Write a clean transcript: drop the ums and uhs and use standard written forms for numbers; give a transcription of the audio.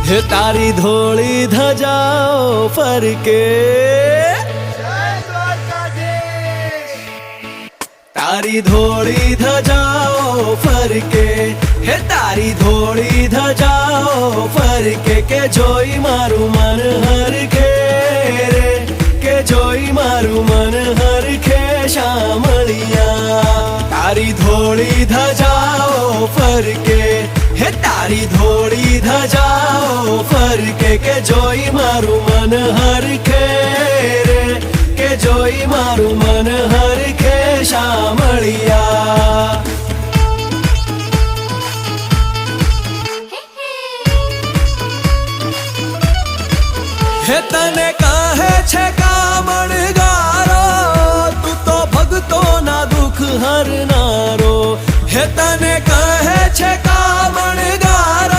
હે તારી ધોળી ધજાઓ ફરકે, તારી ધોળી ધજાઓ ફરકે, હે તારી ધોળી ધજાઓ ફરકે, કે જોઈ મારું મન હરખે રે, કે જોઈ મારું મન હરખે શામળિયા. તારી ધોળી ધજાઓ ફરકે, હે તારી ધોળી ધજાઓ ફરકે, કે જોઈ મારું મન હરખે રે, કે જોઈ મારું મન હરખે શામળિયા. હે તને કહે છે કામણગારો, તું તો ભક્તોના દુઃખ હરનારો. હે તને કહે છે કામણગારો,